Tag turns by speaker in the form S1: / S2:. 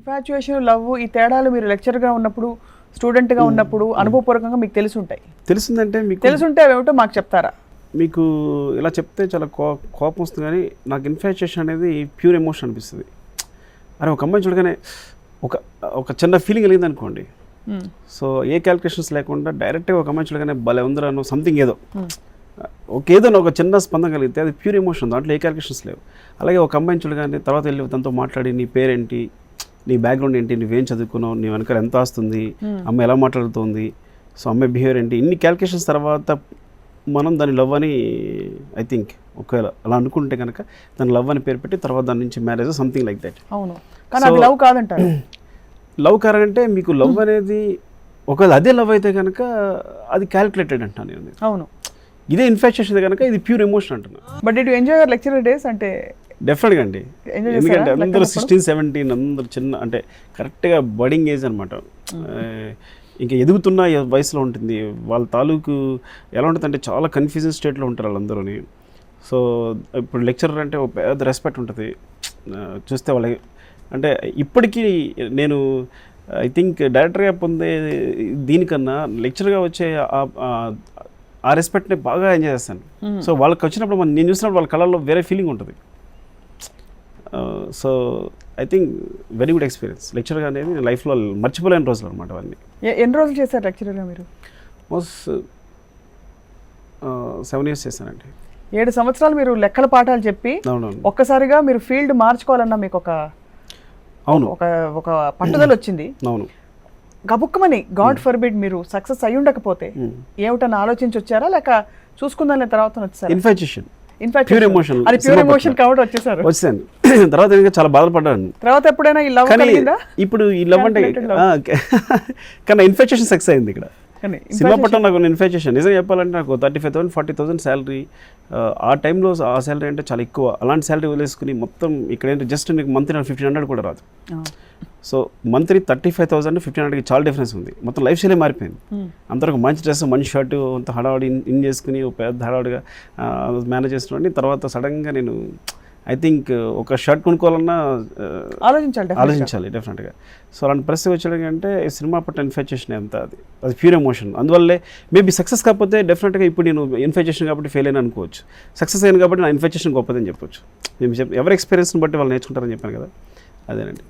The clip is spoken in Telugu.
S1: ఇన్ఫాచ్యుయేషన్, లవ్ ఈ తేడాలు మీరు లెక్చర్గా ఉన్నప్పుడు, స్టూడెంట్గా ఉన్నప్పుడు అనుభవపూర్వకంగా మీకు తెలుసుంటాయి.
S2: తెలిసిందంటే మీకు
S1: తెలుసుంటే అవేమిటో మాకు చెప్తారా?
S2: మీకు ఇలా చెప్తే చాలా కోపం వస్తుంది, కానీ నాకు ఇన్ఫాచ్యుయేషన్ అనేది ప్యూర్ ఎమోషన్ అనిపిస్తుంది. అరే ఒక అమ్మాయి చూడగానే ఒక చిన్న ఫీలింగ్ కలిగింది అనుకోండి, సో ఏ క్యాలిక్యులేషన్స్ లేకుండా డైరెక్ట్గా ఒక అమ్మాయి చూడగానే భలే ఉందరనో సంథింగ్ ఏదో ఏదో ఒక చిన్న స్పందన కలిగితే అది ప్యూర్ ఎమోషన్, దాంట్లో ఏ క్యాలిక్యులేషన్స్ లేవు. అలాగే ఒక అమ్మాయిని చూడగానే తర్వాత వెళ్ళి తనతో మాట్లాడి నీ పేరేంటి, నీ బ్యాక్గ్రౌండ్ ఏంటి, నువ్వేం చదువుకున్నావు, నీ వెనకాల ఎంత వస్తుంది, అమ్మాయి ఎలా మాట్లాడుతుంది, సో అమ్మాయి బిహేవియర్ ఏంటి, ఇన్ని క్యాలిక్యులేషన్స్ తర్వాత మనం దాని లవ్ అని ఐ థింక్ ఒకవేళ అలా అనుకుంటే కనుక దాని లవ్ అని పేరు పెట్టి తర్వాత దాని నుంచి మ్యారేజ్ సంథింగ్ లైక్ దట్.
S1: అవును, కానీ అది లవ్ కాదంటారు.
S2: లవ్ కారంటే మీకు లవ్ అనేది ఒకవేళ అదే లవ్ అయితే కనుక అది క్యాలిక్యులేటెడ్ అంటాను నేను.
S1: అవును,
S2: ఇదే ఇన్ఫాక్చుయేషన్ కనుక ఇది ప్యూర్ ఎమోషన్ అంటున్నా.
S1: But it enjoy your lecturer days అంటే
S2: డెఫినెట్గా అండి, ఎందుకంటే అందరూ 16, 17 అందరూ చిన్న అంటే కరెక్ట్గా బడింగ్ ఏజ్ అనమాట, ఇంకా ఎదుగుతున్న వయసులో ఉంటుంది. వాళ్ళ తాలూకు ఎలా ఉంటుంది అంటే చాలా కన్ఫ్యూజన్ స్టేట్లో ఉంటారు వాళ్ళందరూని. సో ఇప్పుడు లెక్చరర్ అంటే ఒక పెద్ద రెస్పెక్ట్ ఉంటుంది చూస్తే వాళ్ళకి. అంటే ఇప్పటికీ నేను ఐ థింక్ డైరెక్టర్గా పొందే దీనికన్నా లెక్చర్గా వచ్చే ఆ రెస్పెక్ట్ని బాగా ఎంజాయ్ చేస్తాను. సో వాళ్ళకి వచ్చినప్పుడు నేను చూసినప్పుడు వాళ్ళ కళల్లో వేరే ఫీలింగ్ ఉంటుంది. So I think very good experience lecturer అనేది లైఫ్లో మర్చిపోలేని రోజులు అనమాట అవన్నీ.
S1: ఎన్ని రోజులు చేశారు లెక్చరర్గా మీరు?
S2: మోస్ట్ 7 years చేశానండి.
S1: 7 సంవత్సరాలు మీరు లెక్కల పాఠాలు చెప్పి ఒక్కసారిగా మీరు ఫీల్డ్ మార్చుకోవాలన్నా మీకు ఒక ఒక పట్టుదల వచ్చింది.
S2: అవును,
S1: గబుక్కమని గాడ్ ఫర్బిడ్ మీరు సక్సెస్ అయి ఉండకపోతే ఏమిటని ఆలోచించి వచ్చారా, లేక చూసుకుందాని తర్వాత వచ్చారా?
S2: ఇన్ఫాచ్యుయేషన్,
S1: ప్యూర్ ఎమోషన్, అది ప్యూర్ ఎమోషన్ కాబట్టి వచ్చేసారు.
S2: వచ్చాను తర్వాత ఇంకా చాలా బాధపడ్డాను.
S1: తర్వాత ఎప్పుడైనా ఈ లవ్ కలిగిందా?
S2: ఇప్పుడు ఈ లవ్ అంటే కానీ ఇన్ఫాచ్యుయేషన్ సక్సెస్ అయింది ఇక్కడ. సినిమా పట్ల నాకు ఇన్ఫాచ్యుయేషన్ నిజంగా చెప్పాలంటే నాకు 35,000 40,000 శాలరీ, ఆ టైంలో ఆ శాలరీ అంటే చాలా ఎక్కువ. అలాంటి శాలరీ వదిలేసుకుని మొత్తం ఇక్కడ ఏంటి జస్ట్ నీకు మంత్లీ 1,500 కూడా రాదు. సో మంత్లీ 35,000 1,500కి చాలా డిఫరెన్స్ ఉంది. మొత్తం లైఫ్ స్టైలే మారిపోయింది. అందరూ మంచి డ్రెస్, మంచి షర్టు, అంత హడావుడి ఇన్ చేసుకుని పెద్ద హడావుడిగా మేనేజ్ చేస్తున్నాను. తర్వాత సడన్గా నేను ఐ థింక్ ఒక షర్ట్ కొనుక్కోవాలన్నా ఆలోచించాలి డెఫినెట్గా. సో అలాంటి పరిస్థితి వచ్చేటంటే సినిమా పట్ల ఇన్ఫాచ్యుయేషన్ ఎంత అది ప్యూర్ ఎమోషన్. అందువల్లే మేబీ సక్సెస్ కాకపోతే డెఫినెట్గా ఇప్పుడు నేను ఇన్ఫాచ్యుయేషన్ కాబట్టి ఫెయిల్ అయినా అనుకోవచ్చు, సక్సెస్ అయింది కాబట్టి నా ఇన్ఫాచ్యుయేషన్ గొప్పదని చెప్పొచ్చు. మేము ఎవరి ఎక్స్పీరియన్స్ని బట్టి వాళ్ళు నేర్చుకుంటారని చెప్పాను కదా, అదేనండి.